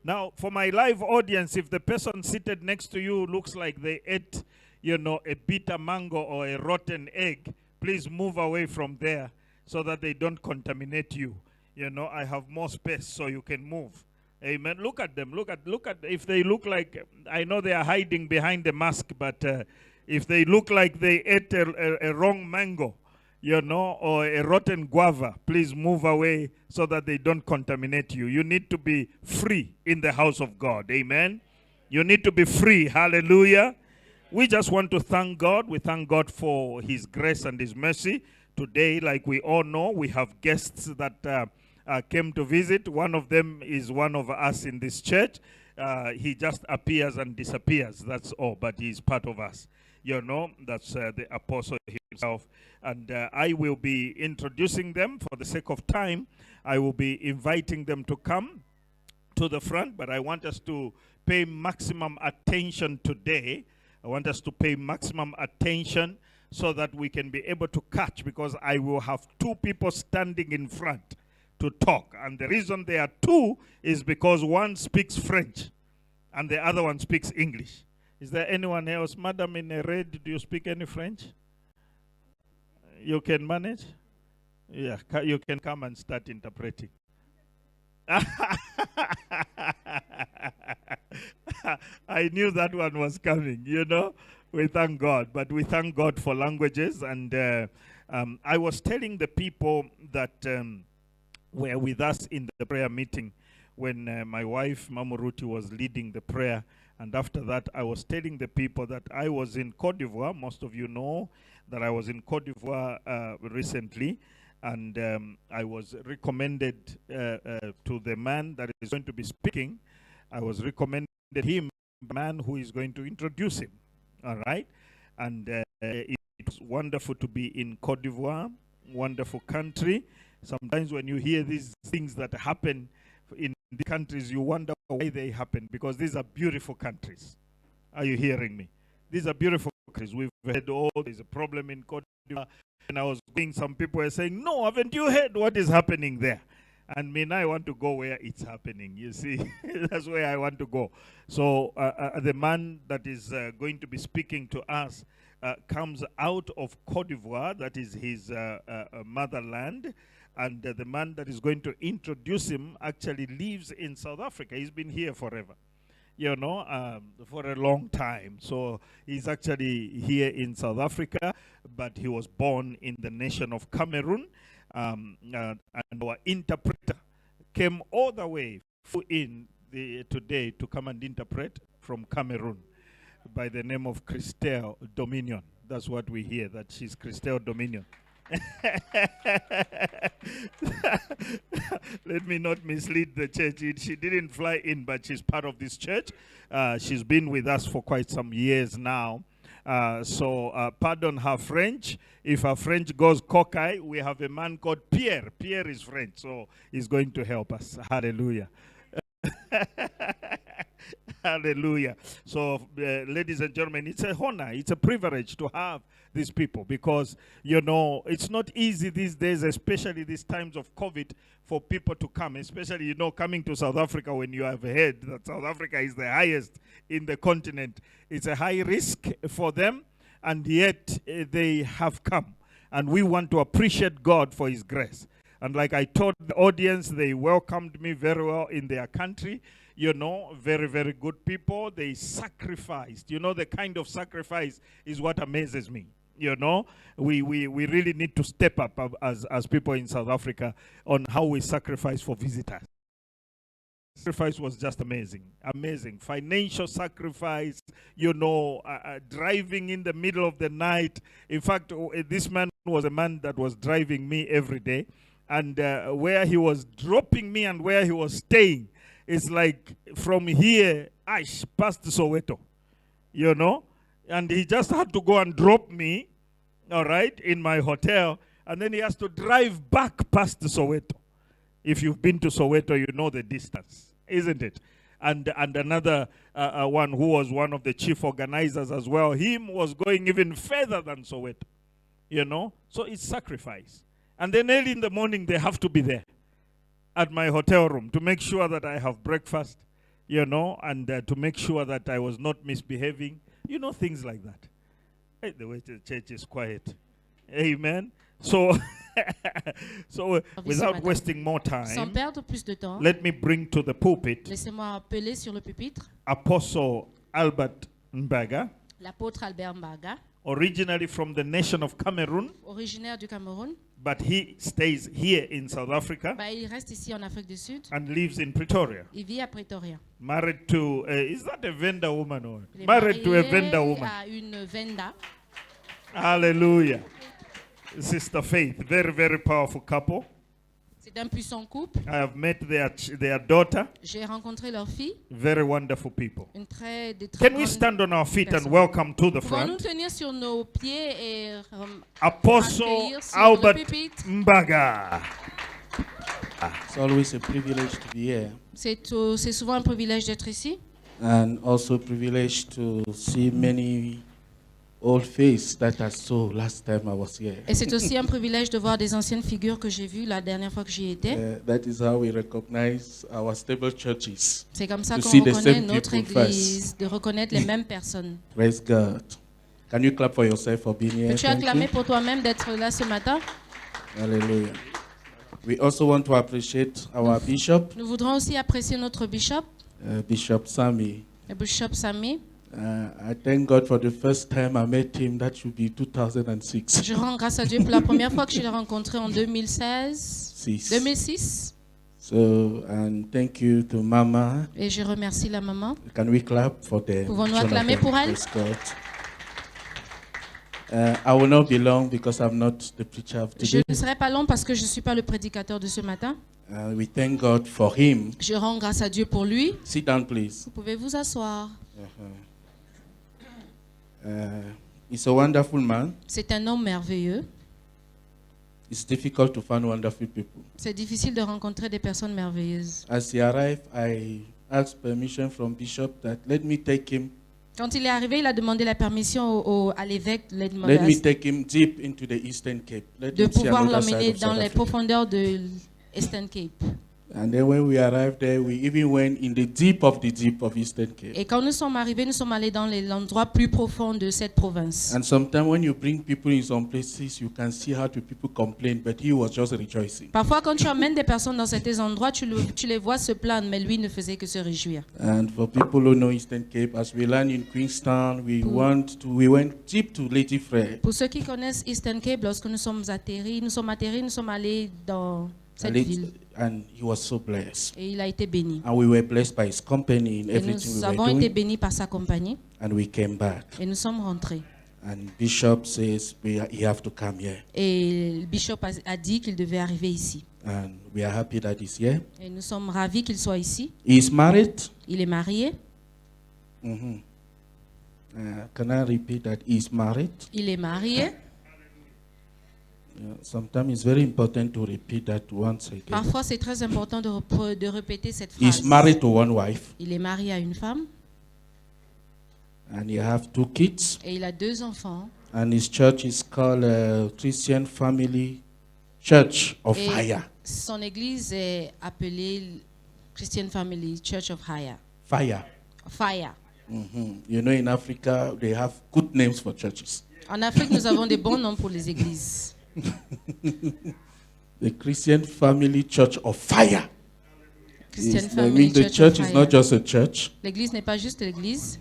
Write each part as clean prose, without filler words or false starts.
Now, for my live audience, if the person seated next to you looks like they ate, a bitter mango or a rotten egg, please move away from there so that they don't contaminate you. I have more space so you can move. Amen. Look at them. Look at. If they look like, I know they are hiding behind the mask, but if they look like they ate a wrong mango, or a rotten guava, please move away so that they don't contaminate you. You need to be free in the house of God. Amen. You need to be free. Hallelujah. We just want to thank God. We thank God for His grace and His mercy. Today, like we all know, we have guests that came to visit. One of them is one of us in this church. He just appears and disappears. That's all, but he's part of us. That's the apostle himself. And I will be introducing them for the sake of time. I will be inviting them to come to the front, but I want us to pay maximum attention today. I want us to pay maximum attention so that we can be able to catch, because I will have two people standing in front to talk. And the reason there are two is because one speaks French and the other one speaks English. Is there anyone else? Madam in red, do you speak any French? You can manage? Yeah, you can come and start interpreting. I knew that one was coming, We thank God, but we thank God for languages. And I was telling the people that were with us in the prayer meeting when my wife, Mamuruti, was leading the prayer. And after that, I was telling the people that I was in Cote d'Ivoire. Most of you know that I was in Cote d'Ivoire recently. And I was recommended to the man that is going to be speaking. I was recommended him, the man who is going to introduce him. All right? And it's wonderful to be in Cote d'Ivoire, wonderful country. Sometimes when you hear these things that happen in the countries, you wonder why they happen, because these are beautiful countries. Are you hearing me? These are beautiful countries. We've heard, there's a problem in Cote d'Ivoire. And I was going, some people were saying, no, haven't you heard what is happening there? And me, now I want to go where it's happening, you see. That's where I want to go. So the man that is going to be speaking to us comes out of Cote d'Ivoire, that is his motherland. And the man that is going to introduce him actually lives in South Africa. He's been here forever, for a long time. So he's actually here in South Africa, but he was born in the nation of Cameroon. And our interpreter came all the way today to come and interpret from Cameroon by the name of Christelle Dominion. That's what we hear, that she's Christelle Dominion. Let me not mislead the church. She didn't fly in, but she's part of this church. She's been with us for quite some years now. So pardon her French. If her French goes cockeye, we have a man called Pierre. Pierre is French, so he's going to help us. Hallelujah. Hallelujah. So, ladies and gentlemen, it's a honor, it's a privilege to have these people, because, it's not easy these days, especially these times of COVID, for people to come, especially, coming to South Africa when you have heard that South Africa is the highest in the continent. It's a high risk for them, and yet they have come. And we want to appreciate God for His grace. And like I told the audience, they welcomed me very well in their country. Very, very good people. They sacrificed. The kind of sacrifice is what amazes me. We really need to step up as people in South Africa on how we sacrifice for visitors. Sacrifice was just amazing. Amazing. Financial sacrifice, driving in the middle of the night. In fact, this man was a man that was driving me every day. And where he was dropping me and where he was staying, it's like from here, past Soweto, and he just had to go and drop me, all right, in my hotel, and then he has to drive back past Soweto. If you've been to Soweto, you know the distance, isn't it? And another one who was one of the chief organizers as well, him was going even further than Soweto, so it's sacrifice. And then early in the morning, they have to be there at my hotel room to make sure that I have breakfast, you know, and to make sure that I was not misbehaving, you know, things like that. Hey, the way the church is quiet. Amen. So, so without wasting more Sans time, perdre plus de temps, let me bring to the pulpit laissez-moi appeler sur le pupitre Apostle Albert Mbaga, l'apôtre Albert Mbaga, originally from the nation of Cameroon, originaire du Cameroun. but he stays here in South Africa Il reste ici en Afrique du Sud. and lives in Pretoria. Il vit à Pretoria. Married to, is that a vendor woman? Or Il est married to a marié vendor woman. à une venda. Hallelujah. Sister Faith, very, very powerful couple. C'est un puissant couple. I have met their daughter. J'ai rencontré leur fille. Very wonderful people. Une très Can we grande stand on our feet and personne. welcome to the Pouvons-nous front tenir sur nos pieds et Apostle accueillir sur Albert le pupitre? Mbaga? It's always a privilege to be here, C'est souvent un privilège d'être ici. and also a privilege to see many old faces that I saw last time I was here. Et c'est aussi un privilège de voir des anciennes figures que j'ai vues la dernière fois que j'y étais. That is how we recognize our stable churches. C'est comme ça To qu'on see the reconnaît same notre people église, de reconnaître les mêmes personnes. Praise God. Can you clap for yourself for being here? Peux-tu Thank acclamer you. pour toi-même d'être là ce matin? Hallelujah. We also want to appreciate our bishop, Nous voudrons aussi apprécier notre bishop, Bishop Sammy. le bishop Sami. I thank God for the first time I met him. That should be 2006. Je rends grâce à Dieu pour la première fois que je l'ai rencontré en 2006. So, and thank you to Mama. Et je remercie la maman. Can we clap for them? Pouvons-nous Son of acclamer them. pour elle? Praise God. I will not be long because I'm not the preacher of Je today. ne serai pas long parce que je ne suis pas le prédicateur de ce matin. We thank God for him. Je rends grâce à Dieu pour lui. Sit down, please. Vous pouvez vous asseoir. He's a wonderful man. C'est un homme merveilleux. It's difficult to find wonderful people. C'est difficile de rencontrer des personnes merveilleuses. As he arrived, I asked permission from Bishop that let me take him. Quand il est arrivé, il a demandé la permission à l'évêque Let me take him deep into the Eastern Cape. Let de him see pouvoir another side l'emmener of dans South les Africa. profondeurs de l'Eastern Cape. And then when we arrived there, we even went in the deep of Eastern Cape. Et quand nous sommes arrivés, nous sommes allés dans l'endroit plus profond de cette province. And sometimes when you bring people in some places, you can see how the people complain, but he was just rejoicing. Parfois, quand tu amènes des personnes dans ces endroits, tu les vois se plaindre, mais lui ne faisait que se réjouir. And for people who know Eastern Cape, as we land in Queenstown, we went deep to Lady Frere. Pour ceux qui connaissent Eastern Cape, lorsque nous sommes allés dans cette ville. And he was so blessed. Et il a été béni. And we were blessed by his company in Et everything nous we avons were été doing. bénis par sa compagnie And we came back. et nous sommes rentrés. And Bishop says he have to come here. Et le bishop a dit qu'il devait arriver ici. And we are happy that he's here. Et nous sommes ravis qu'il soit ici. He is married. Il est marié. Can I repeat that? He is married. Il est marié. Sometimes it's very important to repeat that once again. Parfois, c'est très important de répéter cette He's phrase. married to one wife. Il est marié à une femme And he have 2 kids. et il a 2 enfants. And his church is called Christian Family Church of Et Fire. son église est appelée Christian Family Church of Fire. Fire. You know, in Africa, they have good names for churches. En Afrique, nous avons des bons noms pour les églises. The Christian Family Church of Fire. Christian I Family mean, the Church church of is Fire. not just a church. L'église n'est pas juste l'église,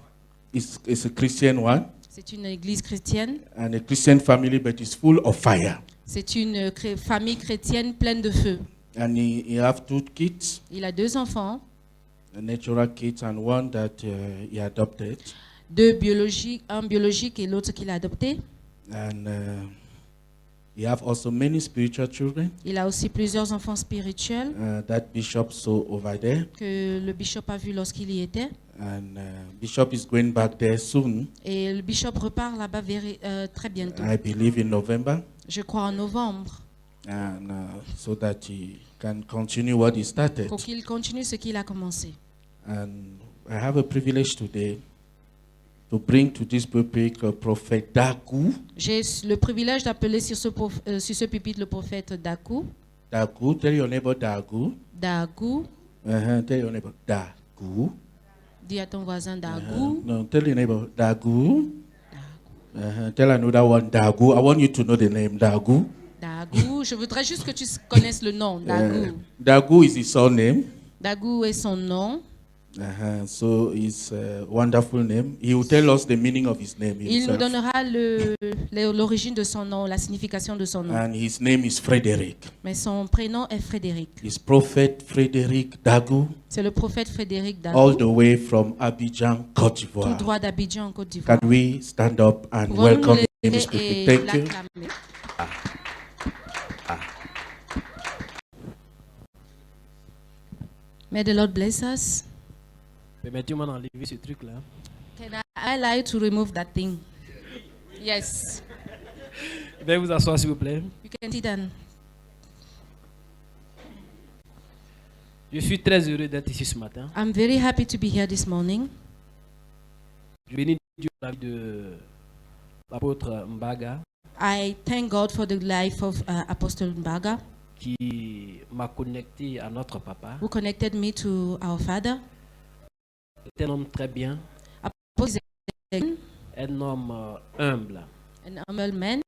It's a Christian one. c'est une église chrétienne. And a Christian family, but it's full of fire. C'est une famille chrétienne pleine de feu. And he have 2 kids. Il a 2 enfants, A natural kids and one that he adopted. 2 biologiques, un biologique et l'autre qu'il a adopté. And he have also many spiritual children. Il a aussi plusieurs enfants spirituels That bishop saw over there. que le bishop a vu lorsqu'il y était. And bishop is going back there soon. Et le bishop repart là-bas très bientôt. I believe in November. Je crois en novembre, And so that he can continue what he started. pour qu'il continue ce qu'il a commencé. And I have a privilege today to bring to this pulpit Prophet Daku. J'ai le privilège d'appeler sur ce pupitre le prophète Daku. Daku, tell your neighbor Daku. Daku, Tell your neighbor Daku. Dis à ton voisin Dagu. No, tell your neighbor, Dagu. Tell another one, Dagu. I want you to know the name, Dagu. Dagu. Je voudrais juste que tu connaisses le nom, Dagu. Dagu is his surname. Dagu est son nom. So it's a wonderful name. He will tell us the meaning of his name Il nous himself. donnera l'origine de son nom, la signification de son nom. And his name is Frederick. Mais son prénom est Frédéric. He's Prophet Frederick Dagu, C'est le prophète Frédéric Dagu, all the way from Abidjan, Côte tout d'Ivoire. droit d'Abidjan en Côte d'Ivoire. Can we stand up and Pouvons-nous welcome nous him lever speaking? et Thank you. l'acclamer? May the Lord bless us. Permettez-moi d'enlever ce truc-là. Can I like to remove that thing? Yes. Veuillez vous asseoir, s'il vous plaît. You can sit down. Je suis très heureux d'être ici ce matin. I'm very happy to be here this morning. Je bénis Dieu pour la vie de l'apôtre Mbaga I thank God for the life of Apostle Mbaga, qui m'a connecté à notre papa. who connected me to our father. C'est un homme très bien, Apostle is un homme humble an humble man.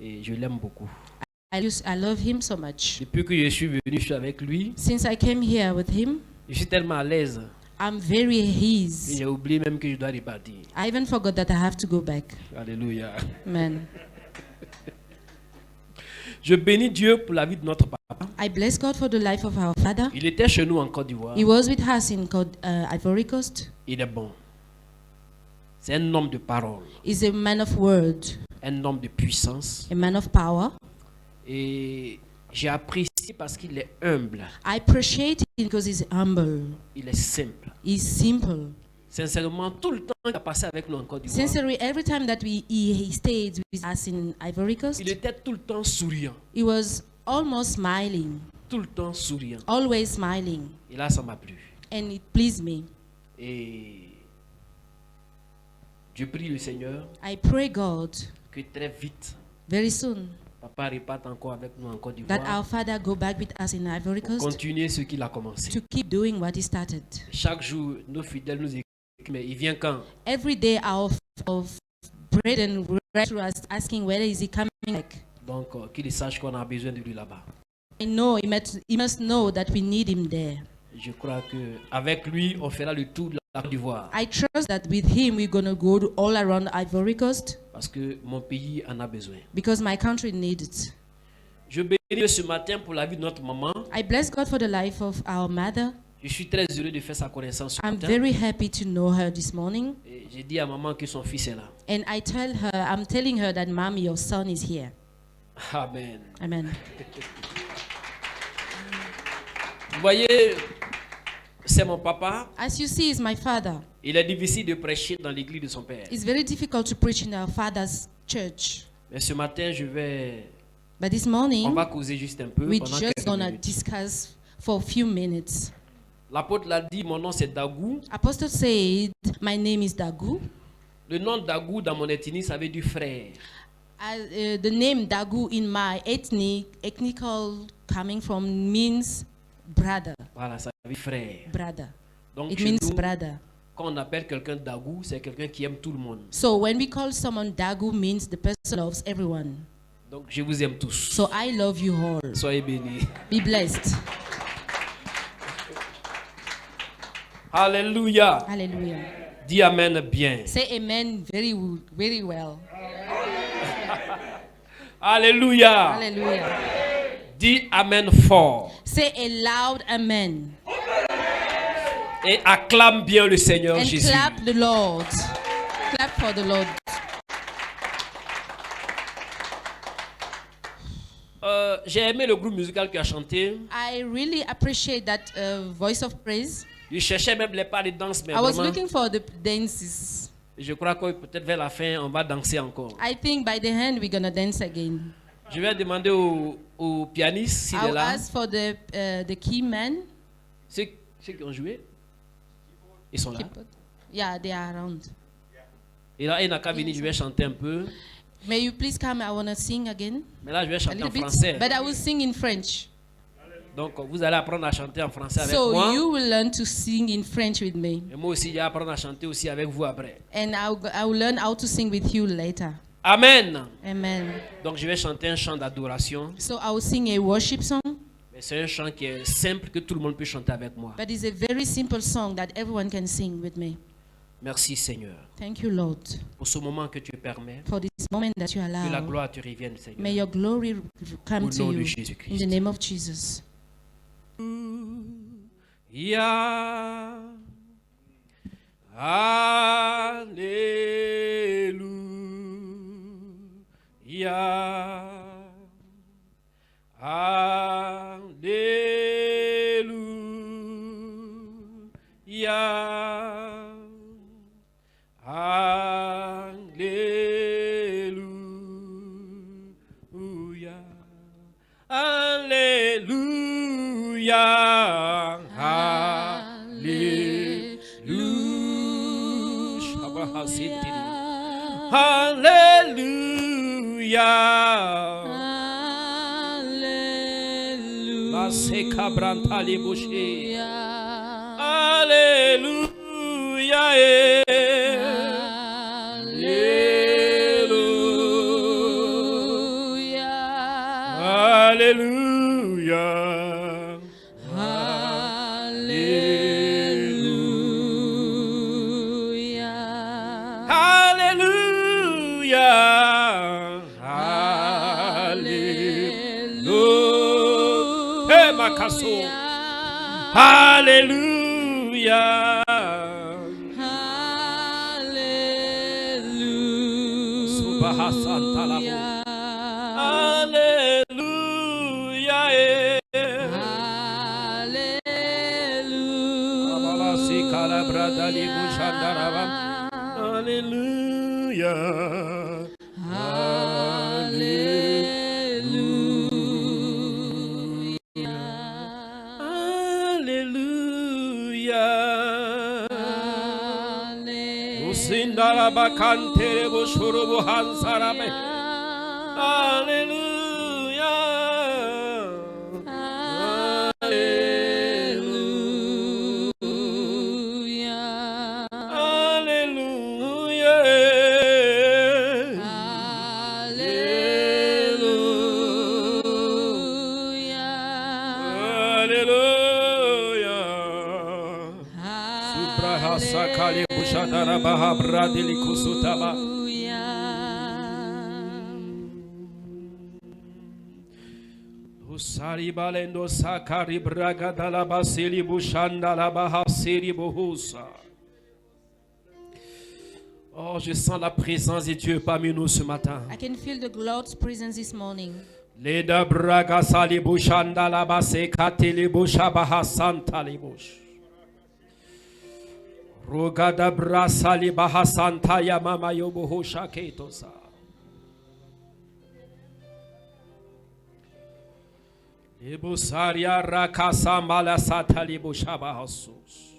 et je l'aime beaucoup. I love him so much. Depuis que je suis venu, je suis avec lui. Since I came here with him, Je suis tellement à l'aise I'm very que his. j'ai oublié même que je dois repartir. I even forgot that I have to go back. Alléluia. Amen. Je bénis Dieu pour la vie de notre papa. I bless God for the life of our father. Il était chez nous en Côte d'Ivoire. He was with us in Ivory Coast. Il est bon. C'est un homme de parole, He's a man of word, un homme de puissance. a man of power. Et j'ai apprécié parce qu'il est humble, I appreciate him because he's humble. il est simple. He's simple. Sincèrement, tout le temps qu'il a passé avec nous en Côte d'Ivoire, Sincerely, every time that he stayed with us in Ivory Coast, il était tout le temps souriant. he was almost smiling, Tout le temps souriant. always smiling. Et là, ça m'a plu. And it pleased me. Et je prie le Seigneur I pray God que très vite, very soon papa reparte encore avec nous en Côte that d'Ivoire our father go back with us in Ivory pour Coast continuer ce qu'il a commencé. to keep doing what he started. Chaque jour, nos fidèles nous écrivent, mais il vient quand? Every day our of brethren write to us asking whether is he coming back. Donc, qu'il sache qu'on a besoin de lui là-bas. I know he must know that we need him there. Je crois que avec lui, on fera le tour de la Côte d'Ivoire. I trust that with him we're going to go all around Ivory Coast Parce que mon pays en a besoin. because my country needs it. Je bénis Dieu ce matin pour la vie de notre maman. I bless God for the life of our mother. Je suis très heureux de faire sa connaissance ce I'm matin. very happy to know her this morning. Et j'ai dit à maman que son fils est là. And I'm telling her that Mommy, your son is here. Amen. Amen. Vous voyez, c'est mon papa. As you see, is my father. Il est difficile de prêcher dans l'église de son père. It's very difficult to preach in our father's church. Mais ce matin, But this on morning, va causer juste un peu we're pendant just quelques gonna minutes. discuss for a few minutes. L'apôtre l'a dit, mon nom c'est Dagou. Apostle said, my name is Dagu. Le nom Dagou dans mon ethnie, ça veut dire frère. The name Dagu in my ethnical coming from means brother. Voilà, ça veut dire frère. Brother. Donc, It chez means nous, brother. quand on appelle quelqu'un Dagou, c'est quelqu'un qui aime tout le monde. So when we call someone Dagu, means the person loves everyone. Donc, je vous aime tous. So I love you all. Soyez bénis. Be blessed. Alléluia. Hallelujah. Dis Amen bien. Say amen very well. Alléluia. Hallelujah. Dis Amen fort. Say a loud amen. Et acclame bien le Seigneur And Jésus. clap the Lord. Clap for the Lord. J'ai aimé le groupe musical qui a chanté. I really appreciate that voice of praise. Je cherchais même les pas de danse, mais I was vraiment, looking for the dances. je crois que peut-être vers la fin, on va danser encore. I think by the end we're gonna dance again. Je vais demander au pianiste s'il est I'll là. ask for the key man. Ceux qui ont joué, ils sont là. Yeah, they are around. Et là, il n'a qu'à venir, je vais chanter un peu. May you please come? I wanna sing again Mais là, je vais a chanter little en bit, français. but I will sing in French. Donc, vous allez apprendre à chanter en français avec So moi. you will learn to sing in French with me. Et moi aussi, je vais apprendre à chanter aussi avec vous après. And I will learn how to sing with you later. Amen. Amen. Donc, je vais chanter un chant d'adoration. So I will sing a worship song, Mais c'est un chant qui est simple que tout le monde peut chanter avec moi. but it's a very simple song that everyone can sing with me. Merci Seigneur Thank you, Lord, pour ce moment que tu permets. for this moment that you Que la allow. gloire te revienne, Seigneur. May your glory come Au to nom de you Jésus-Christ. in the name of Jesus. Ya. Alléluia. Alléluia. Alléluia. Alléluia. Alléluia. La seka branta li bouché. Alléluia. Alléluia. Alléluia. Alléluia. Hey, Makaso. Alléluia. Subaha Santa Labo. Alléluia. Abala si calabra dali bushandarabam. Alléluia. Alléluia. Usindara bakantere bushurubu hansarabe. Alléluia. Alléluia. Alléluia. Subraha sakali bushadara baha bradili kusutaba. Usari balendo sakari braga dala basili bushanda la baha siri bohusa. Oh, je sens la présence de Dieu parmi nous ce matin. I can feel the Lord's presence this morning. Leda braga sali bushanda la base katili busha baha santa libush. Rogada brasali baha santa ya mama yobuhusha ketosa. Ibusaria rakasa mala satali busha bahasus.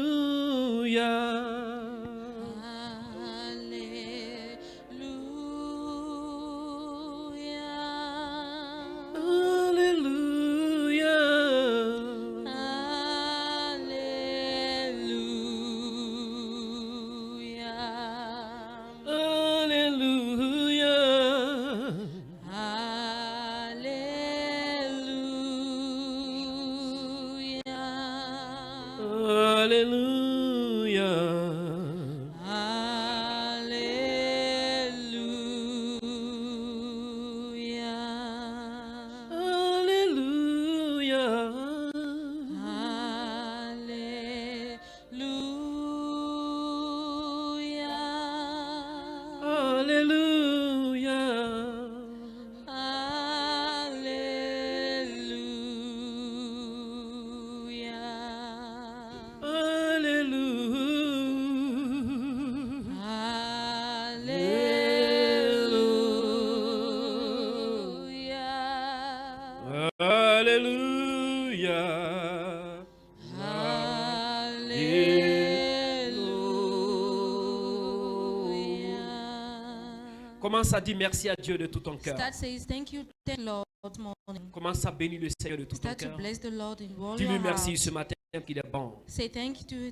Alléluia. Commence à dire merci à Dieu de tout ton cœur. Start says thank you Lord this morning. Commence à bénir le Seigneur de tout ton Start to cœur. bless the Lord in all Dis-lui your merci heart. ce matin qu'il est bon. Say thank Dis-lui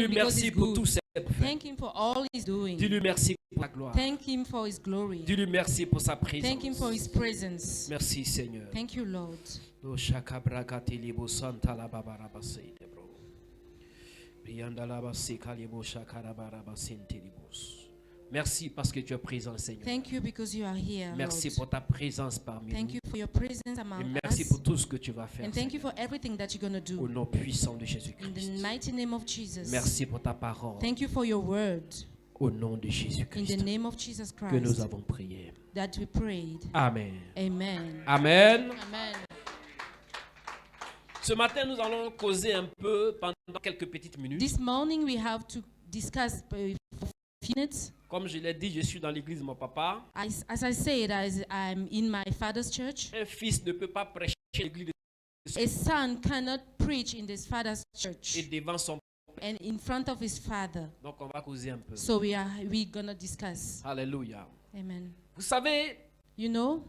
him because merci he's pour tout good. ce qu'il fait. Thank him for all he's doing. Dis-lui merci pour la gloire. Thank him for his glory. Dis-lui merci pour sa Thank him for his présence. presence. Merci Seigneur. Thank you, Lord. Do shaka brakati libo santa la babara baseide bro. Brianda la basika libo shakara baraba sente libos. Merci parce que tu es présent, Seigneur. Thank you because you are here, Merci Lord. pour ta présence parmi Thank nous. you for your presence Et among merci us. pour tout ce que tu vas faire. And thank you Seigneur. for everything that you're going to Au do. nom puissant de In the Jésus-Christ. mighty name of Jesus. Merci pour ta parole. Thank you for your word. Au nom de In the Jésus-Christ. name of Jesus Que nous Christ avons prié. that we prayed. Amen. Amen. Amen. Amen. Ce matin, nous allons causer un peu pendant quelques petites minutes. This morning we have to discuss for a few minutes. Comme je l'ai dit, je suis dans l'église de mon papa. As I said, as I'm in my father's church. Un fils ne peut pas prêcher l'église de A son cannot preach in his father's et church devant son. and in front of his father. Donc, on va causer un peu. So we're gonna discuss. Alléluia. Amen. Vous savez, You know,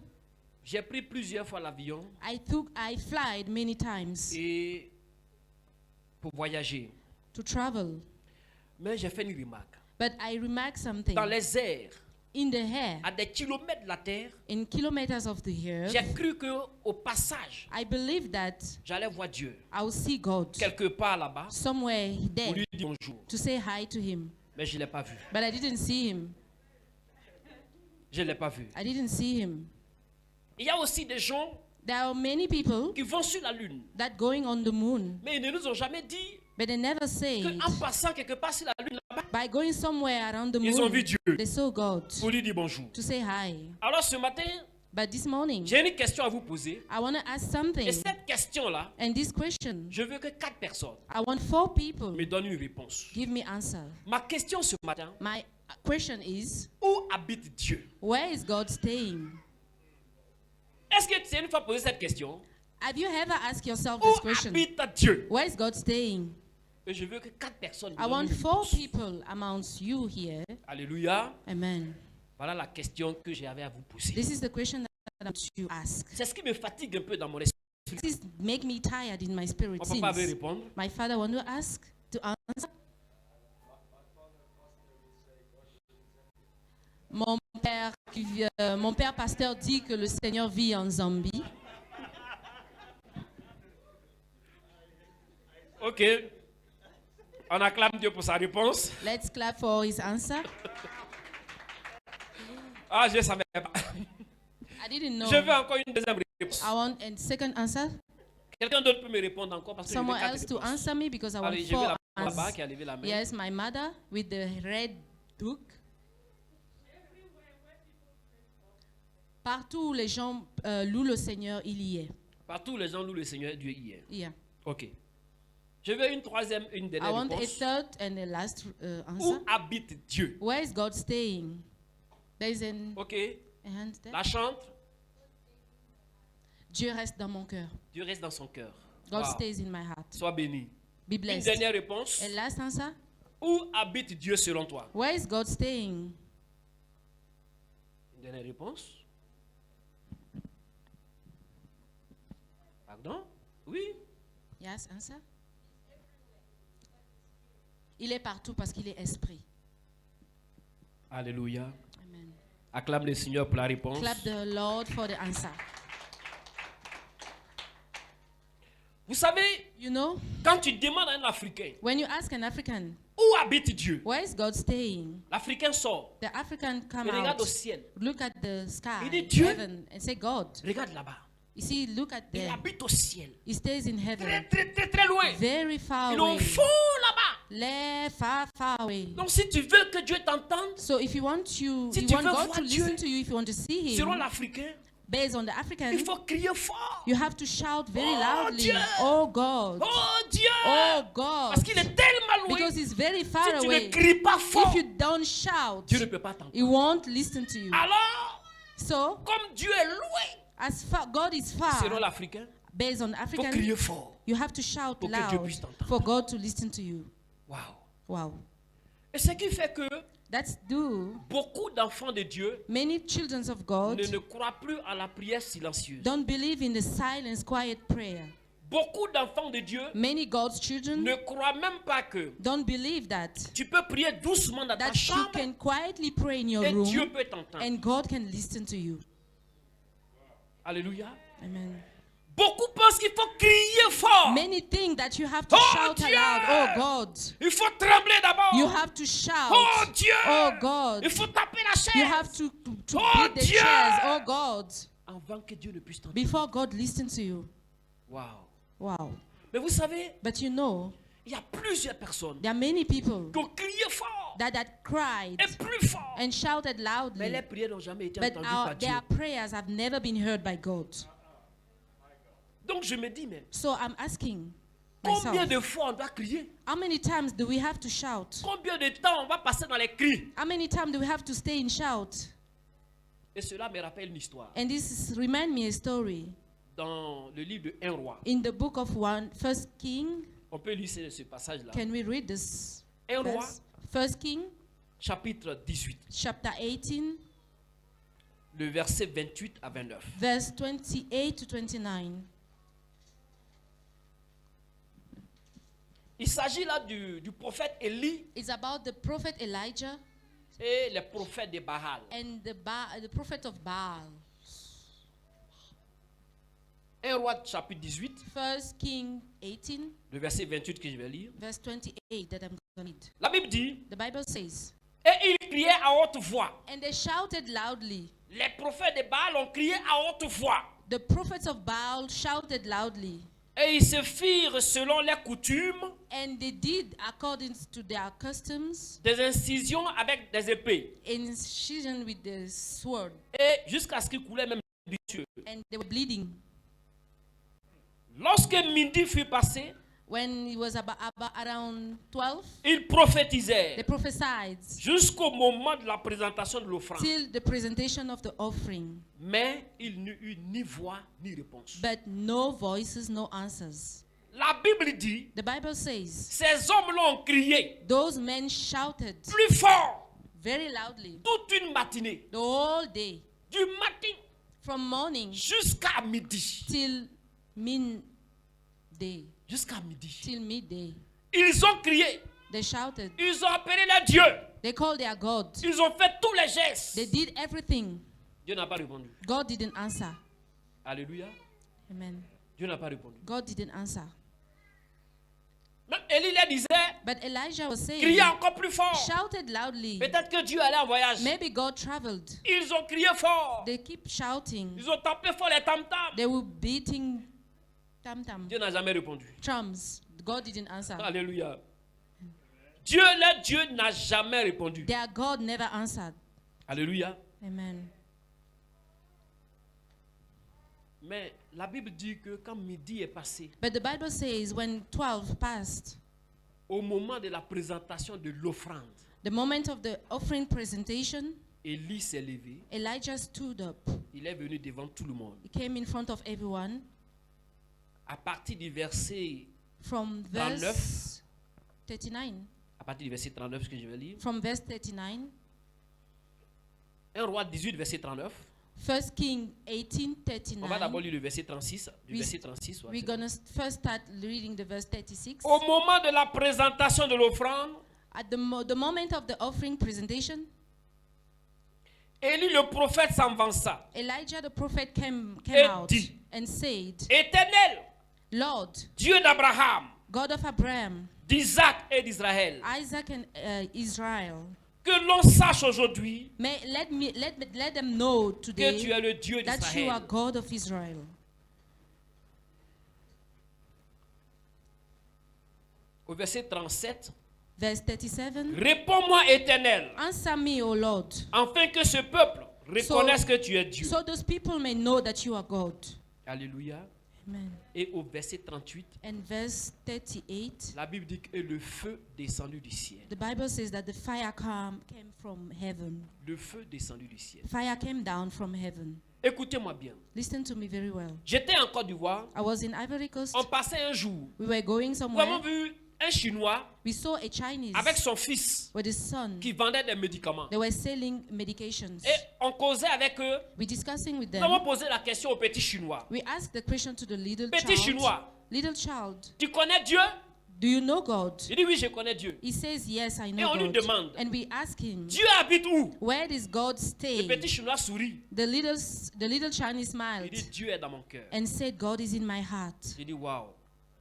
j'ai pris plusieurs fois l'avion I flied many times et pour voyager. to travel, Mais j'ai fait une remarque. but I remarked something. Dans les airs, In the air, à des kilomètres de la terre, in kilometers of the earth, j'ai cru qu'au passage, I believe that j'allais voir Dieu. I will see God Quelque part là-bas, somewhere pour there lui dire bonjour. to say hi to him. Mais je ne l'ai pas vu. But I didn't see him. Je ne l'ai pas vu. I didn't see him. Il y a aussi des gens There are many people qui vont sur la lune. that going on the moon, Mais ils ne nous ont jamais dit but they never say qu'en passant quelque part sur la lune là-bas, by going somewhere around the ils ont moon, vu Dieu they saw God pour lui dire bonjour. to say hi. Alors ce matin, But this morning, j'ai une question à vous poser. I want to ask something. Et cette question-là, And this question, je veux que 4 personnes I want 4 people me donnent une réponse. give me answer. Ma question ce matin, My question is, où habite Dieu? where is God staying? Est-ce que tu as une fois posé cette question? Have you ever asked yourself Où this question? habite Dieu? Where is God staying? Et je veux que 4 personnes me I donnent want une 4 réponse. people amongst you here. Alléluia. Amen. Voilà la question que j'avais à vous poser. This is the question that I want to ask. C'est ce qui me fatigue un peu dans mon esprit. This is make me tired in my spirit Mon papa veut since répondre. my father want to ask to answer. Mon père pasteur dit que le Seigneur vit en Zambie. Ok. On acclame Dieu pour sa réponse. Let's clap for his answer. Ah, je ne savais pas. I didn't know. Je veux encore une deuxième réponse. I want a second answer. Quelqu'un d'autre peut me répondre encore parce que je veux Someone 4 else to réponses. answer me because I want Allez, j'ai vu 4 la là-bas answers. qui a levé la main. Yes, my mother with the red book. Partout où les gens louent le Seigneur, il y est. Partout les gens louent le Seigneur, Dieu y est. Yeah. Ok. Je veux une troisième, une I dernière want a réponse. third and a last Où answer. habite Dieu? Where is God staying? There is a Ok. hand there. La chante. Dieu reste dans mon cœur. Dieu reste dans son cœur. God Wow. stays in my heart. Sois béni. Be Une blessed. dernière réponse. And last answer. Où habite Dieu selon toi? Where is God staying? Une dernière réponse. Pardon? Oui. Yes, answer. Il est partout parce qu'il est esprit. Alléluia. Amen. Acclame le Seigneur pour la réponse. Clap the Lord for the answer. Vous savez, You know, quand tu demandes à un Africain, when you ask an African, où habite Dieu? where is God staying? L'Africain sort. The African come Il regarde out, au ciel. look at the sky, Il dit, Dieu. heaven, and say, God. Regarde là-bas. You see, look at Il there. habite au ciel. He stays in Très, heaven, très, très, très loin. very far Il est au away, fond là-bas. left, far, far away. Donc si tu veux que Dieu t'entende, So if you want Si you tu want veux God voir to Dieu, listen to you, if you want to see selon Him, l'Africain, based on the African, il faut crier fort. you have to shout very Oh, loudly, Dieu! "Oh God, Oh Dieu! oh God," Parce qu'il est tellement loin. because He's very far Si tu ne away. cries pas fort, If you don't shout, Dieu ne peut pas t'entendre. He won't listen to you. Alors, So, comme Dieu est loin, as far God is selon far, l'Africain, based on il faut African, crier fort. you have to shout Pour que Dieu loud puisse t'entendre. for God to listen to you. Wow. Wow. Et ce qui fait que That's due. Beaucoup d'enfants de Dieu Many children of God ne croient plus à la prière silencieuse. don't believe in the silence, quiet prayer. Beaucoup d'enfants de Dieu Many God's children ne croient même pas que don't believe that tu peux prier doucement dans ta that you chambre can quietly pray in your et Dieu room peut t'entendre. and God can listen to you. Alléluia. Amen. Beaucoup pensent qu'il faut crier fort. Many think that you have to Oh, shout Dieu! aloud. Oh God. Il faut trembler d'abord. You have to shout. Oh Dieu! Oh God. Il faut taper la chaise You have to Oh, beat the Dieu! chairs. Oh God. avant que Dieu ne puisse t'entendre. Before God listens to you. Wow. Wow. Mais vous savez, But you know, il y a plusieurs personnes there are many people qui ont crié fort that cried et plus fort. and shouted Mais loudly. les prières n'ont jamais été But entendues par Dieu. their prayers have never been heard by God. Donc je me dis, mais So I'm asking combien myself, de fois on doit crier? how many times do we have to shout? Combien de temps on va passer dans les cris? How many times do we have to stay in shout? Et cela me rappelle une histoire. And remind me a story. Dans le livre de 1 roi, In the book of First King, on peut lire ce passage-là. can we read this? 1 roi, verse? First King, chapitre 18, chapter 18, le verset 28 à 29. verse 28 to 29. Il s'agit là du prophète Élie It's about the prophet Elijah et les prophètes de Baal. and the prophet of Baal. 1 roi chapitre 18, First King 18, le verset 28 que je vais lire. verse 28 that I'm going to read. La Bible dit, The Bible says, et ils criaient à haute voix. and they shouted loudly. Les prophètes de Baal ont crié à haute voix. The prophets of Baal shouted loudly. Et ils se firent selon les coutumes And they did according to their customs, des incisions avec des épées. incision with the sword, Et jusqu'à ce qu'il coulait même du ciel. and they were bleeding. Lorsque midi fut passé, When it was about around 12, ils they prophétisèrent prophesied jusqu'au moment de la présentation de l'offrande. till the presentation of the offering. Mais il n'y eut ni voix ni réponse. But no voices, no answers. La Bible dit, The Bible says, ces hommes-là ont crié those men shouted plus fort very loudly toute une matinée, the whole day, du matin from morning jusqu'à midi. till midday. Jusqu'à midi. Till midday. Ils ont crié, They shouted. ils ont appelé les dieux, They called their God. ils ont fait tous les gestes. They did everything. Dieu n'a pas répondu. God didn't answer. Alléluia. Amen. Dieu n'a pas répondu. God didn't answer. Même Élie leur disait, But Elijah was saying, criez encore plus fort. shouted loudly. Peut-être que Dieu allait en voyage. Maybe God traveled. Ils ont crié fort. They keep shouting. Ils ont tapé fort les tam-tams. They were beating tam-tam, Dieu n'a jamais répondu. drums. God didn't answer. Alléluia. Dieu, le Dieu n'a jamais répondu. Their God never answered. Alléluia. Amen. Mais la Bible dit que quand midi est passé, But the Bible says when 12 passed, au moment de la présentation de l'offrande, the moment of the offering presentation, Élie s'est levé. Elijah stood up. Il est venu devant tout le monde. He came in front of everyone. À partir du verset, From 39. verse 39. à partir du verset 39 que je vais lire. From verse 39. 1 roi 18, verset 39. First King 18, On va d'abord 39. lire le verset 36. Du verset 36. We're going to first start reading the verse 36. Au moment de la présentation de l'offrande, At the moment of the offering presentation, Élie le prophète s'avança. Elijah the prophet came Et out dit, and said, Éternel, Lord, Dieu d'Abraham, God of Abraham, d'Isaac et d'Israël, Isaac and Israel, que l'on sache aujourd'hui let them know que tu today es le Dieu that you are d'Israël. God of Israel. Au verset 37, Verse 37. réponds-moi, Éternel, Answer me, O Lord, afin que ce peuple reconnaisse que tu es Dieu. so those people may know that you are God. Alléluia. Amen. Et au verset 38, And verse 38, la Bible dit que le feu descendu du ciel. the Bible says that the fire came from heaven. Le feu descendu du ciel. Fire came down from heaven. Écoutez-moi bien. Listen to me very well. J'étais en Côte d'Ivoire. I was in Ivory Coast. On passait un jour. We were going Nous avons somewhere. vu un Chinois we saw a Chinese avec son fils with his son. qui vendait des médicaments. They were selling medications. Et on causait avec eux. We're discussing with Nous avons them. posé la question au petit Chinois. We asked the question to the little Petit child. Chinois, Little child, tu connais Dieu? do you know God? Il dit oui, je connais Dieu. He says, yes, I Et know on lui God. demande, And we ask him, Dieu habite où? where does God Le stay? petit Chinois sourit. The little Chinese Il smiled dit Dieu est dans mon cœur. and said, God is in my heart. Il dit waouh.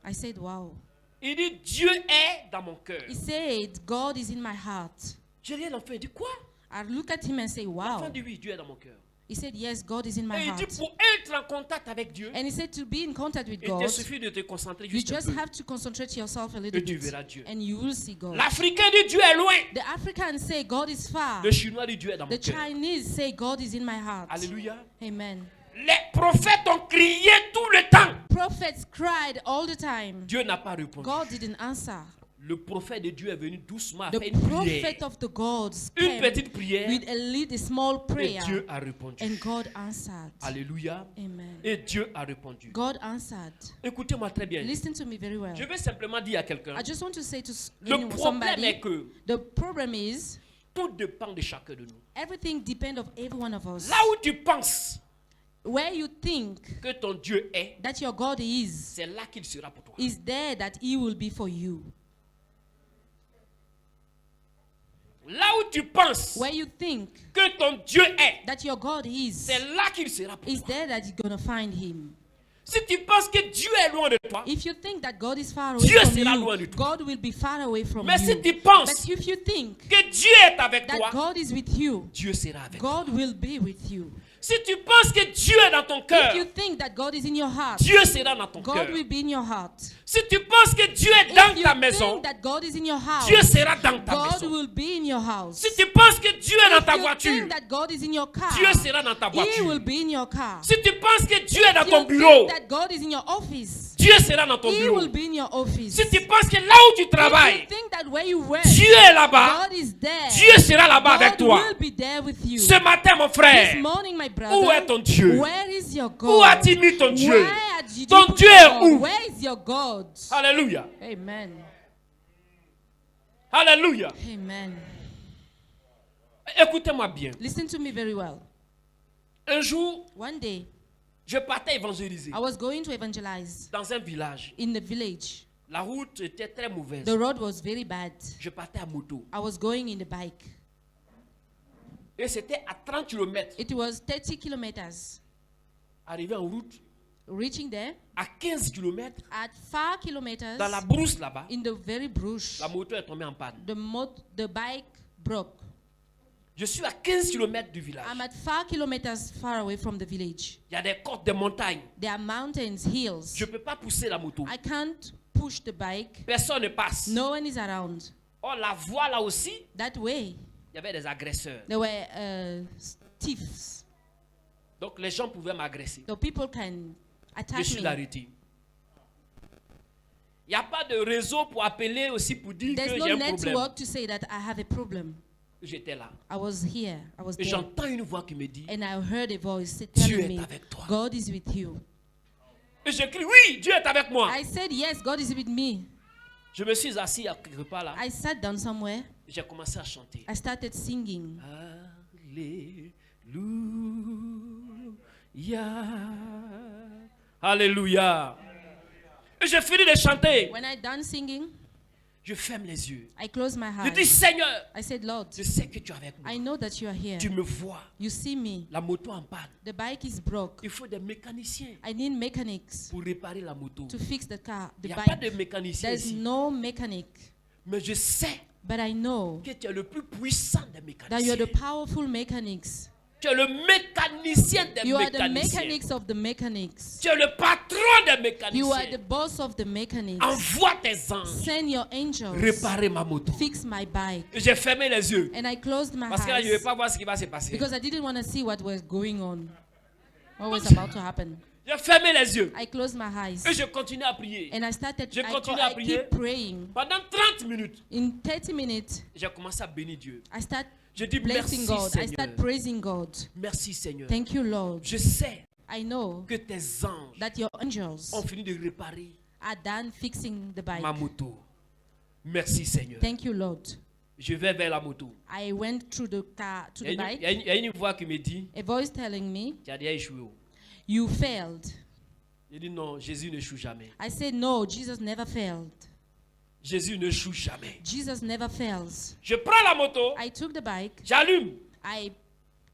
I said, wow. Il dit Dieu est dans mon cœur. He said, God is in my heart. J'ai dit l'enfant, il dit quoi? I look at him and say, L'enfant wow. dit oui, Dieu est dans mon cœur. He said, yes, God is in my Et il dit heart. pour être en contact avec Dieu, And he said, to be in contact with il te God, suffit de te concentrer you juste un just peu. have to concentrate yourself a Et little tu bit, verras Dieu. and you will see God. L'Africain dit Dieu est loin. The Africans say God is far. Le Chinois dit Dieu est dans mon The cœur. Chinese say God is in my heart. Alléluia. Amen. Les prophètes ont crié tout le temps. Prophets cried all the time. Dieu n'a pas répondu. God didn't answer. Le prophète de Dieu est venu doucement The faire une prière. prophet of the gods Une came petite prière. with a small Et prayer, Dieu a répondu. and God answered. Alléluia. Amen. Et Dieu a répondu. God answered. Écoutez-moi très bien. Listen to me very well. Je vais simplement dire à quelqu'un. I just want to say to Le problème somebody, est que the problem is tout dépend de chacun de nous. everything depends of every one of us. Là où tu penses Where you think que ton Dieu est, that your God is c'est là qu'il sera pour toi. there that He will be for you. Là où tu penses Where you think que ton Dieu est, that your God is c'est là qu'il sera pour toi. there that you're gonna find Him. Si tu penses que Dieu est loin de toi, If you think that God is far away Dieu from sera you, loin de toi. God will be far away from mais si you. tu penses But if you think que Dieu est avec that toi, God is with you, Dieu sera avec toi. God will be with you. Si tu penses que Dieu est dans ton cœur, If you think that God is in your heart, Dieu sera dans ton God cœur. will be in your heart. Si tu penses que Dieu est If dans you ta maison, think that God is in your house, Dieu sera dans ta God maison. will be in your house. Si tu penses que Dieu est dans ta If you voiture, think that God is in your car, Dieu sera dans ta He will voiture. be in your car. Si tu penses que Dieu est dans If ton you bureau, think that God is in your office, Dieu sera dans ton He bureau. will be in your office. Si tu penses que là où tu If you travailles, think that where you work, Dieu est là-bas, God is there, Dieu sera là-bas avec God toi. will be there with you. Ce matin, mon This frère, morning, my brother, où est ton Dieu? where is your God? Où as-tu mis ton Dieu? Where did you Ton put Dieu your est God? où? Where is your God? Alléluia. Amen. Alléluia. Amen. Écoutez-moi bien. Listen to me very well. Un jour, One day, je partais évangéliser I was going to evangelize dans un village. in the village. La route était très mauvaise. The road was very bad. Je partais à moto. I was going in the bike. Et c'était à 30 km. It was 30 kilometers. Arrivé en route, Reaching there, à 15 km, at 4 kilometers, dans la brousse là-bas, in the very bush, la moto est tombée en panne. the bike broke. Je suis à 15 km du village. I'm at 4 kilometers far away from the village. Il y a des côtes, des montagnes. There are mountains, hills. Je ne peux pas pousser la moto. I can't push the bike. Personne ne passe. No one is around. Or, la voie là aussi, That way, il y avait des agresseurs. there were thieves. Donc, les gens pouvaient m'agresser. So people can Je attack suis me. arrêté. Il n'y a pas de réseau pour appeler aussi pour dire There's que no j'ai un problème. network to say that I have a problem. J'étais là. I was here. I was Et there. j'entends une voix qui me dit, And I heard a voice Dieu telling est me, avec toi. God is with you. Et je crie, oui, Dieu est avec moi. I said, yes, God is with me. Je me suis assis à quelque part là. I sat down somewhere. J'ai commencé à chanter. I started singing. Alléluia. Alléluia. Et j'ai fini de chanter. When I done singing, Je ferme les yeux. I closed my Je dis, eyes. Seigneur, I said, Lord, je sais que tu es avec moi. I know that you are here. Tu me vois. You see me. La moto en panne. The bike is broke. Il faut des mécaniciens I need mechanics pour réparer la moto. to fix the car, Il the n'y a pas de bike. mécanicien There's ici. no mechanic. Mais je sais But I know que tu es le plus puissant des that you are mécaniciens. the powerful mechanics. Tu es le mécanicien des You are the mécaniciens. mechanics of the mechanics. Tu es le patron des You are the mécaniciens. boss of the mechanics. Envoie tes anges Send your angels. réparer ma moto. Fix my bike. J'ai fermé les yeux. And I closed my Parce que là, je ne vais eyes pas voir ce qui va se passer. because I didn't want to see what was going on. What was about to happen. J'ai fermé les yeux. I closed my eyes. Et je continue à prier. And I started, Je continue à I prier. keep praying. Pendant 30 minutes, In 30 minutes, j'ai commencé à bénir Dieu. I start Je dis blessing merci God. I Seigneur. start praising God. Merci Seigneur. Thank you, Lord. Je sais I know que tes anges that your angels ont fini de réparer are done fixing the bike, ma moto. Merci Seigneur. Thank you, Lord. Je vais vers la moto. I went through the car to Il the bike. y a une voix qui me dit, A voice telling me, tu as déjà échoué. you failed. Il dit non, Jésus n'échoue jamais. I said, no, Jesus never failed. Jésus n'échoue jamais. Jesus never fails. Je prends la moto, I took the bike. j'allume. I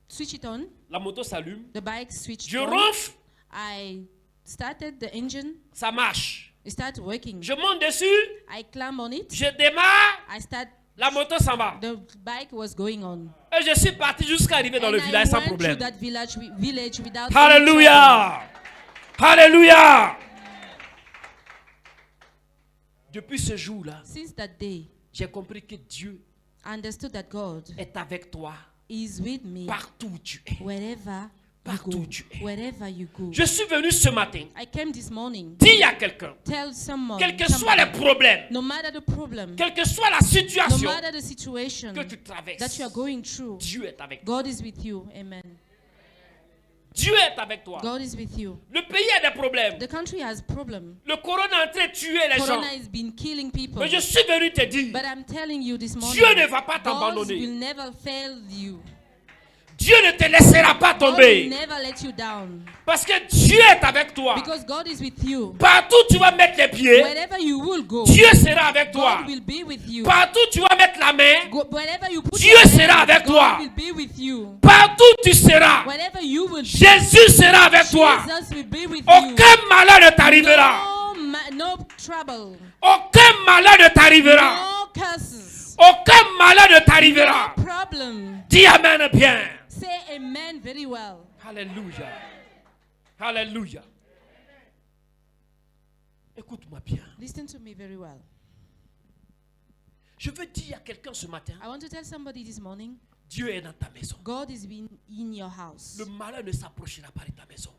switch it on. La moto s'allume. The bike switched Je on. ronfle, I started the engine. ça marche. It started working. Je monte dessus, I climb on it. je démarre, I start. la moto s'en va. The bike was going on. Et je suis parti jusqu'à arriver dans And le I village sans went problème. through that village without any trouble. Alléluia! Alléluia! Depuis ce jour-là, Since that day, j'ai compris que Dieu I understood that God est avec toi is with me partout où tu es. wherever you Partout go. où tu es. Wherever you go. Je suis venu ce matin. I came this morning. Dis à quelqu'un, Tell someone, quels que soient les somebody, problèmes, no matter the problem, quelle que soit la no situation matter the situation que tu that traverses, you are going through, Dieu est avec toi. God is with you. Amen. Dieu est avec toi. God is with you. Le pays a des problèmes. The country has problem. Le corona est en train de tuer les gens. Corona has been killing people. Mais je suis venu te dire, But I'm telling you this morning, Dieu ne va pas God t'abandonner. will never fail you. Dieu ne te laissera pas God will tomber. never let you down. Parce que Dieu est avec toi. Because God is with you. Partout où tu vas mettre les pieds, Wherever you will go, Dieu sera avec toi. God will be with you. Partout où tu vas mettre la main, Wherever you put Dieu your sera hand, avec God toi. will be with you. partout où tu seras, Wherever you will be, Jésus sera avec toi. Jesus will be with you. Aucun malheur ne t'arrivera. No trouble. Aucun malheur ne t'arrivera. No curses. Aucun malheur ne t'arrivera. No problem. Dis Amen bien. Say amen very well. Alléluia. Alléluia. Écoute-moi bien. Listen to me very well. Je veux dire à quelqu'un ce matin, I want to tell somebody this morning, Dieu est dans ta maison. God is in your house. Le malheur ne s'approchera pas de ta maison.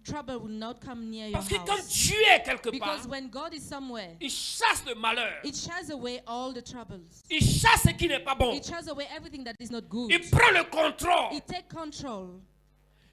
Trouble will not come near your Parce que quand house. Dieu est quelque part, Because when God is somewhere, il chasse le malheur. it shies away all the troubles. Il chasse ce qui n'est pas bon. It shies away everything that is not good. Il prend le contrôle. It takes control.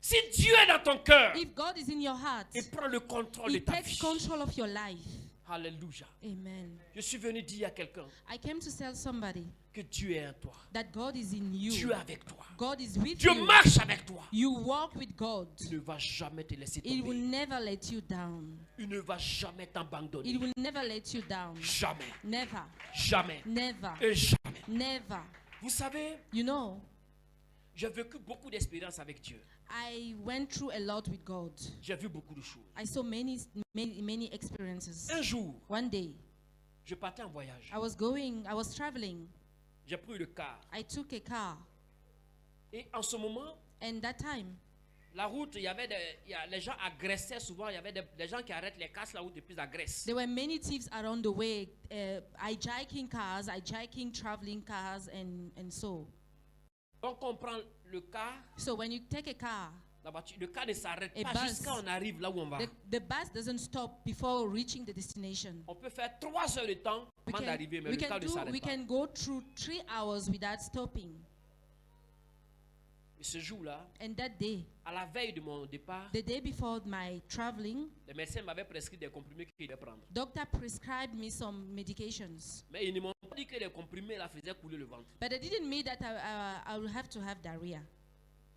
Si Dieu est dans ton cœur, If God is in your heart, il prend le contrôle de He ta takes vie. control of your life. Alléluia. Amen. Je suis venu dire à quelqu'un I came to tell somebody que Dieu est en toi. that God is in Dieu you. est avec toi. God is with Dieu you. marche avec toi. You walk with God. Il ne va jamais te laisser It will tomber. never let you down. Il ne va jamais It t'abandonner. will never let you down. Jamais. Never. Jamais. Never. Et jamais. Never. Vous savez, You know, j'ai vécu beaucoup d'expériences avec Dieu. I went through a lot with God. J'ai vu beaucoup de choses. I saw many experiences. Un jour, One day, je partais en voyage. I was traveling. J'ai pris le car. I took a car. Et en ce moment, And that time, la route, les gens agressaient souvent. Il y avait des gens qui arrêtent les casses, la route et puis agressent. there were many thieves around the way, hijacking cars, hijacking traveling cars, and so. Donc on prend le car, So when you take a car, la voiture, le car ne s'arrête A pas bus. jusqu'à on arrive là où on va. the bus doesn't stop before reaching the destination. On peut faire 3 heures de temps avant d'arriver, mais le car ne s'arrête we pas. can go through 3 hours without stopping. Et ce jour-là, And that day, à la veille de mon départ, the day before my traveling, les médecins m'avaient prescrit des comprimés qu'il devait prendre. doctor prescribed me some medications. Mais ils ne m'ont pas dit que les comprimés la faisaient couler le ventre. But it didn't mean that I will have to have diarrhea.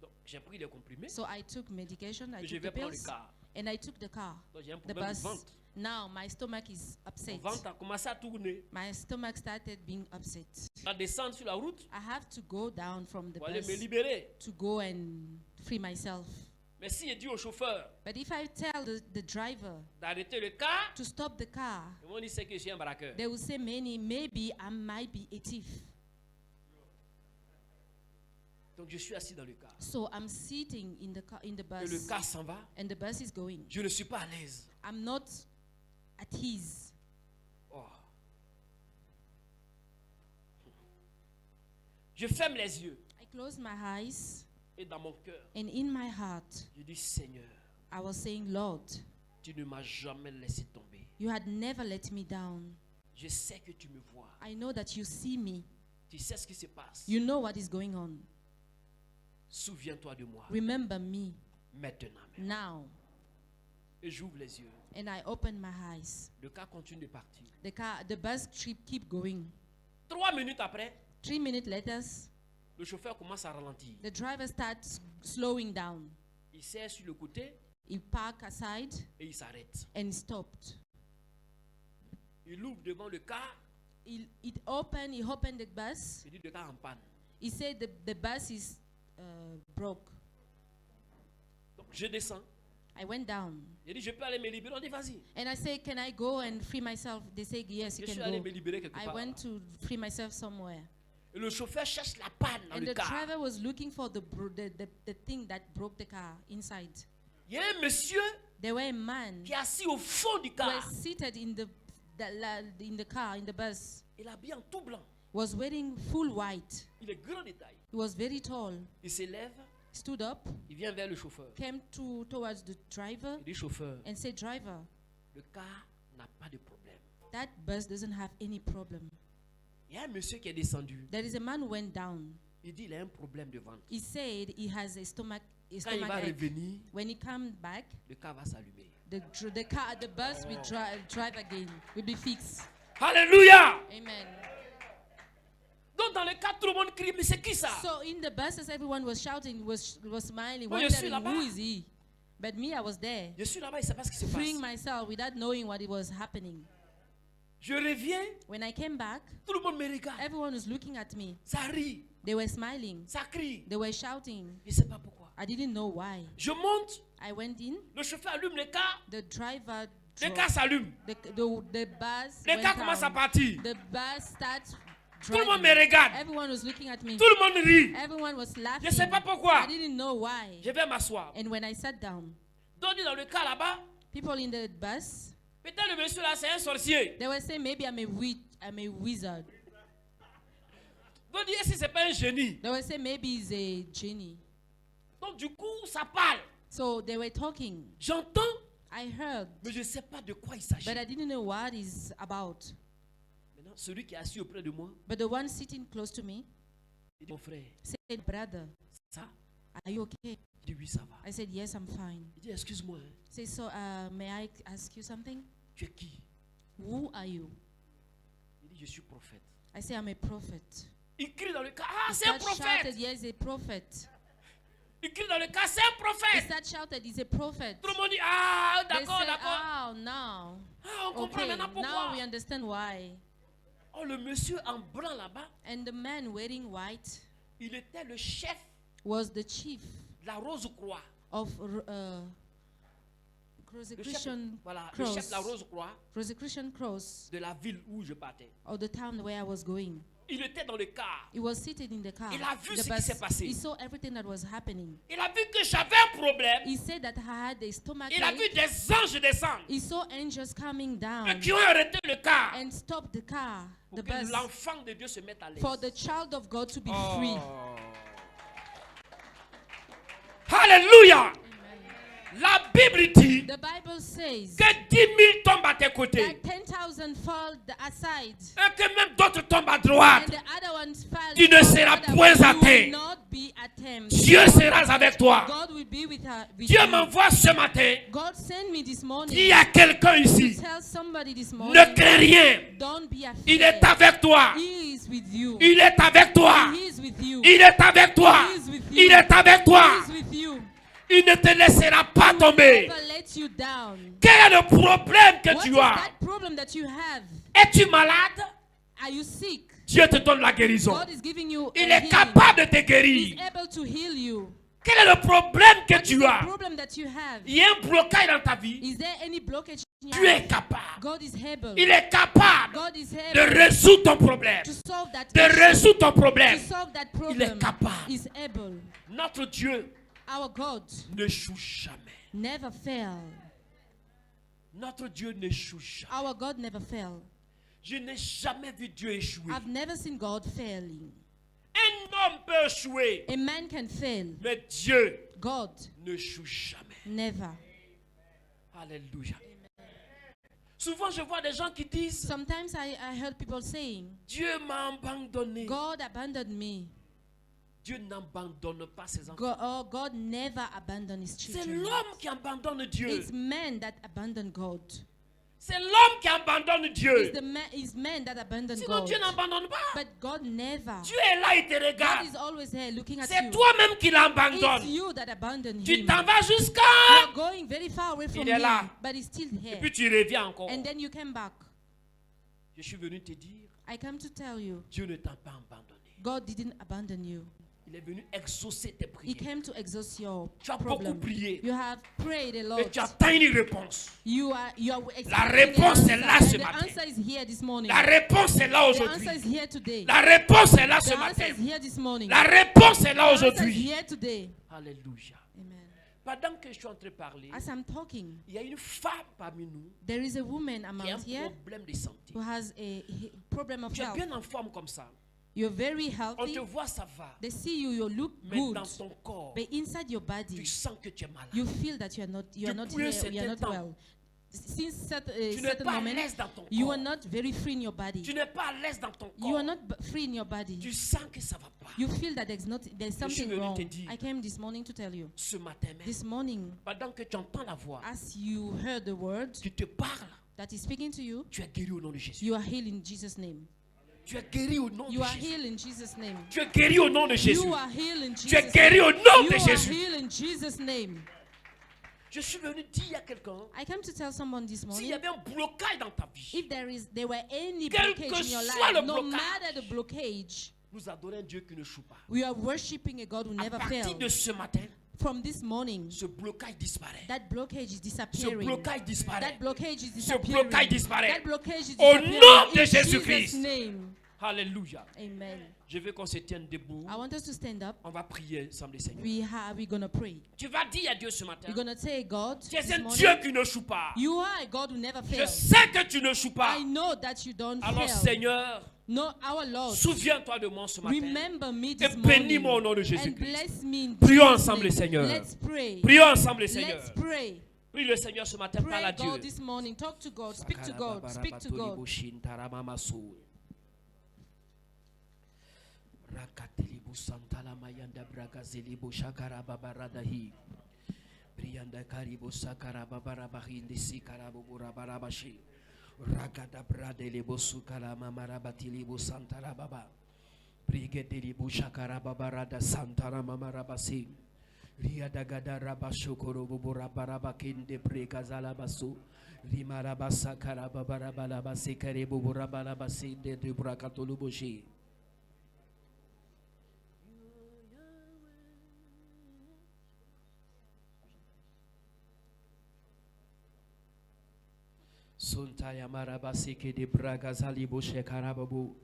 Donc j'ai pris les comprimés So I took medication, I et je took vais the prendre le pills, car. and I took the car, Donc j'ai un the problème de bus. ventre. Now my stomach is Mon upset. ventre a commencé à tourner. My stomach started being upset. À descendre sur la route I have to go down from the pour aller me bus libérer. to go and free myself. Mais si j'ai dit au chauffeur But if I tell the driver d'arrêter le car, to stop the car, ils vont dire c'est que je suis un braqueur. they will say maybe I might be a thief. Donc je suis assis dans le car. So I'm sitting in the car, in the Et le bus, car s'en va. and the bus is going. Je ne suis pas à l'aise. I'm not at ease. Oh. Je ferme les yeux. I closed my eyes, Et dans mon cœur, and in my heart, je dis Seigneur, I was saying, Lord, tu ne m'as jamais laissé tomber. you had never let me down. Je sais que tu me vois. I know that you see me. Tu sais ce qui se passe. You know what is going on. Souviens-toi de moi. Remember me Maintenant. now. Et j'ouvre les yeux. and I opened my eyes. Le car continue de partir. The bus keep going. 3 minutes après, 3 minutes later, le chauffeur commence à ralentir. the driver starts slowing down. Il serre sur le côté He parked aside et il s'arrête. and stopped. Il ouvre devant le car. He opened the bus. Il dit le car en panne. He said the bus is broke. Donc je descends. I went down. Il dit je peux aller me libérer. On dit vas-y. And I said, can I go and free myself? They say, yes, you Je suis can allé go. me libérer quelque I part. went to free myself somewhere. Et le chauffeur cherche la panne dans And le the car. driver was looking for the thing that broke the car inside. Il y a un monsieur There were a man qui est assis au fond du who car. was seated in the car, in the bus, Il est habillé en tout blanc. was wearing full white. Il est grand de taille. He was very tall. Il s'élève. Stood up, Il vient vers le chauffeur. came towards the driver Il dit chauffeur, and said, driver, le car n'a pas de problème. that bus doesn't have any problem. Il y a un monsieur qui est descendu. There is a man who went down. Il dit il a un problème de ventre. He said he has a stomach Quand il va ache. revenir, When he comes back, le car va s'allumer. the bus will drive again, will be fixed. Alléluia! Amen. Donc dans le cas, tout le monde crie, mais c'est qui ça? So in the buses, everyone was shouting, was smiling, Moi, je suis wondering là-bas. who is he. But me, I was there, Je suis là-bas, il ne sait pas ce qui se freeing passe. myself without knowing what it was happening. Je reviens, When I came back, tout le monde me regarde. everyone was looking at me. Ça rit, They were smiling. ça crie. They were shouting. Je ne sais pas pourquoi. I didn't know why. Je monte, I went in. le chauffeur allume le car, The driver, le car s'allume. the bus, Le went car commence à down. partir. The bus starts Tout le monde me driving. regarde. Everyone was looking at me. Tout le monde rit. Everyone was laughing. Je sais pas pourquoi. I didn't know why. Je vais m'asseoir. And when I sat down, Donc dans le car là-bas, people in the bus, peut-être le monsieur là c'est un sorcier. they were saying maybe I'm a wizard. Donc si c'est pas un génie. They were saying maybe he's a genie. Donc du coup ça parle. So they were talking. J'entends, I heard, mais je ne sais pas de quoi il s'agit. but I didn't know what it's about. Maintenant, celui qui est assis auprès de moi, But the one sitting close to me il dit mon frère, said, brother, ça? are you okay? Il dit oui, ça va. I said, yes, I'm fine. Il dit excuse-moi, hein, He said, so may I ask you something? tu es qui? Who are you? Il dit je suis prophète. I say, I'm a prophet. Il crie dans le car, ah He c'est un started prophète. shouted, yes, a prophet. Il crie dans le car, c'est un He prophète. started shouted, he's a prophet. Tout le monde dit ah They d'accord, said, d'accord. oh, now. Ah on comprend Okay, maintenant now we pourquoi. understand why. Oh le monsieur en blanc là-bas, And the man wearing white il était le chef was the chief de la Rose Croix. of Le chef, Rosicrucian voilà, le chef de la Cross, Rose Croix Rosicrucian Cross, de la ville où je partais. of the town where I was going. Il était dans le car. He was seated in the car. Il a vu the ce qui bus. s'est passé. He saw everything that was happening. Il a vu que j'avais un problème. He said that I had a stomach Il a vu ache. des anges descendre He saw angels coming et down qui ont arrêté le car and stopped the car, pour the que bus, l'enfant de Dieu se mette à l'aise. for the child of God to be Oh. free. Alléluia. La Bible dit The Bible says que 10 000 tombent à tes côtés that 10,000 fall aside et que même d'autres tombent à droite. and the other ones fall. Tu ne seras Other point ones, you atteint. will not be attempted. Dieu sera avec toi. God will be with Dieu you. m'envoie ce matin. God sent me this Il morning y a quelqu'un ici. to tell somebody this morning, Ne crains rien. don't be Il est afraid. avec toi. He is with you. Il est avec toi. He is with you. Il est avec toi. He is with you. Il est avec toi. He is with you. Il ne te laissera pas tomber. Never let you down. Quel est le problème que What tu is as? that problem that you have? Es-tu malade? Are you sick? Dieu te donne la guérison. God is giving you Il a est healing. capable de te He's guérir. able to heal you. Quel est le problème que What is tu the as? problem that you have? Il y a un blocage dans ta vie. Is there any blockage in your Tu es life? capable. God is able. Il est capable God is de able résoudre ton problème. to solve that De issue. résoudre ton To problème. solve that Il est problem. capable. Is able. Notre Dieu Our God n'échoue jamais. never fail. Notre Dieu n'échoue jamais. Our God never fail. Je n'ai jamais vu Dieu échouer. I've never seen God failing. Un homme peut échouer, A man can fail. mais Dieu God n'échoue jamais. never. Alléluia. Souvent, je vois des gens qui disent Sometimes I heard people saying, Dieu m'a abandonné. God abandoned me. Dieu n'abandonne pas ses enfants. God never abandoned his C'est children. l'homme qui abandonne Dieu. It's men that abandon God. C'est l'homme qui abandonne Dieu. It's men that abandon Sinon God. Dieu n'abandonne pas. But God never. Dieu est là, il te God regarde. is always here looking at C'est you. toi-même qui It's l'abandonne. you that abandon Tu him. t'en vas jusqu'à... You're going very far away from Il est him, là. but he's still Et here. puis tu reviens encore. And then you came back. Je suis venu te dire, I come to tell you, Dieu ne t'a pas abandonné. God didn't abandon you. Il est venu exaucer tes He prières. came to exhaust your Tu as beaucoup problem. prié. You have prayed a Et lot. tu attends une réponse. You are La expecting réponse an est là answer. ce And the matin. answer is here this morning. La réponse est là The aujourd'hui. answer is here today. La réponse est là The ce answer matin. is here this morning. La réponse est là The answer is aujourd'hui. here today. Alléluia. Amen. Pendant que je suis en train de parler, As I'm talking, il y a une femme parmi nous there is a woman qui a among un here problème de santé. who has a problem of Tu es health. bien en forme comme ça. You're very On healthy. te voit, ça va. They see you, you look Mais good. dans ton corps, But inside your tu body, sens que tu es malade. you feel that you are not Depuis un here, you are certain not temps, well. Since a Tu n'es certain pas à moment, l'aise dans ton you corps. are not very free in your body. Tu n'es pas à l'aise dans ton You are corps. not free in your body. Tu sens que ça va pas. You feel that there's suis something venu wrong. te dire. I came this morning to tell you. Ce matin même, This morning, pendant que tu entends la voix, as you heard the word tu te parles, that is speaking to you, tu es guéri au nom de Jésus. you are healed in Jesus' name. Tu es guéri au nom You de are Jésus. healed in Jesus' name. Tu es guéri au nom de Jésus. You are healed in Tu es Jesus' guéri au name. nom You de are Jésus. healed in Jesus' name. Je suis venu dire à quelqu'un, I came to tell someone this s'il morning, y avait un blocage dans ta vie, if there were any Quel blockage que in your soit life, le no blocage, matter the blockage, nous adorons un Dieu qui ne choue pas. we are worshiping a God who À never partir fails. de ce matin, From this morning, ce blocage disparaît. that blockage is Ce disappearing. blocage disparaît. That blockage is Ce disappeering. blocage disparaît. That blockage is Au disappearing. nom de In Jésus-Christ. Jesus' name. Alléluia. Amen. Je veux qu'on se tienne debout. I want us to stand up. On va prier ensemble, le Seigneur. We're gonna pray. Tu vas dire à Dieu ce matin, We're gonna say, God, tu es this un morning, Dieu qui ne choue pas. you are a God who never Je fails. sais que tu ne joues pas. I know that you don't Alors fail. Seigneur, No, our Lord, souviens-toi de moi ce matin. remember me Et this bénis-moi au morning nom de and Jésus-Christ. bless me in Prions Jesus' ensemble, name. Seigneur. Let's pray. Prions ensemble, Seigneur. Let's pray. Prie le Seigneur ce matin, parle à Pray Dieu. God this morning. Talk to God. Speak to God. Speak to God. Rakatilibu Santala Mayanda Bragazilibu Shakara Babaradahi Brianda Karibu Sakara Babarabahi Nisi Karabura Barabashi Ragada Bradelibu Sukala Mamarabatilibu Santara Baba Brigadelibu Shakara Babarada Santara Mamarabasi Riada Gadara Bashukuru Bubura Barabakin de Bregazala Basu Rimarabasa Karababarabasi Karibu Burabalabasi de Dubrakatulubushi. Suntaya marabasike de bragazalibo shekarababu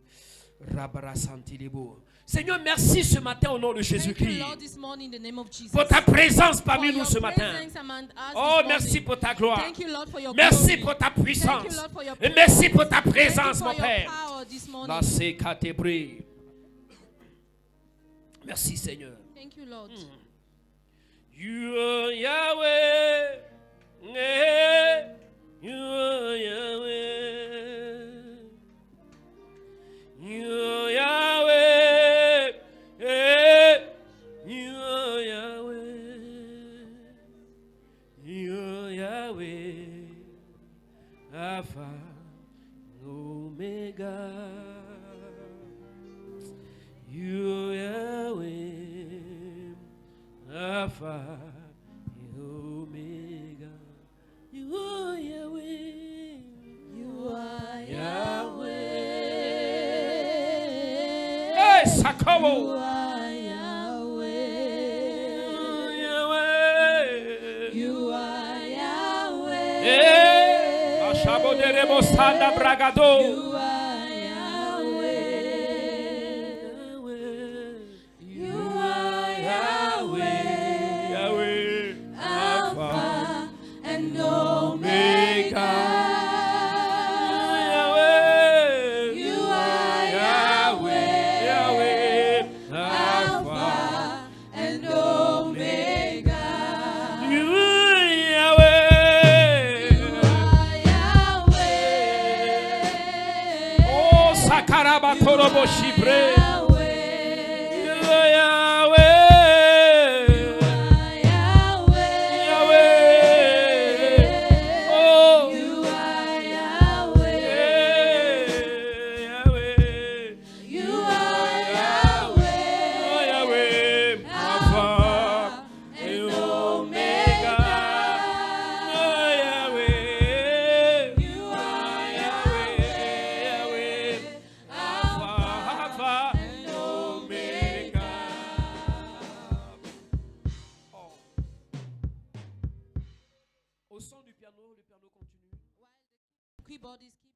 rabara santilibo. Seigneur, merci ce matin au nom de Thank you, Jésus-Christ Lord, this morning in the name of Jesus. pour ta présence parmi For nous your ce matin. presence among us Oh, this merci morning. pour ta gloire. Thank you, Lord, for your Merci glory. pour ta Thank you, puissance. Lord, for your Et merci pour ta Thank you présence, for mon your Père. power this morning. La sécatébré. Merci, Seigneur. Thank you, Lord. You are Yahweh. You are Yahweh. You are Yahweh. You are Yahweh. You are Yahweh. Alpha, Omega. You are Yahweh. Alpha, Omega. You are Yahweh. You are Yahweh. Hey, Sakobo. You are Yahweh. Yahweh. You are Yahweh. Hey, Ashabo de Rebosanda Bragado. You are Yahweh. You are Yahweh. Yahweh. Alpha and Omega. Omega. Yahweh. You are Yahweh. Yahweh. Alpha and Omega. You are Yahweh. You are Yahweh. Oh, Sakaraba Torobo Shibre. Yahweh. You are Everybody's keeping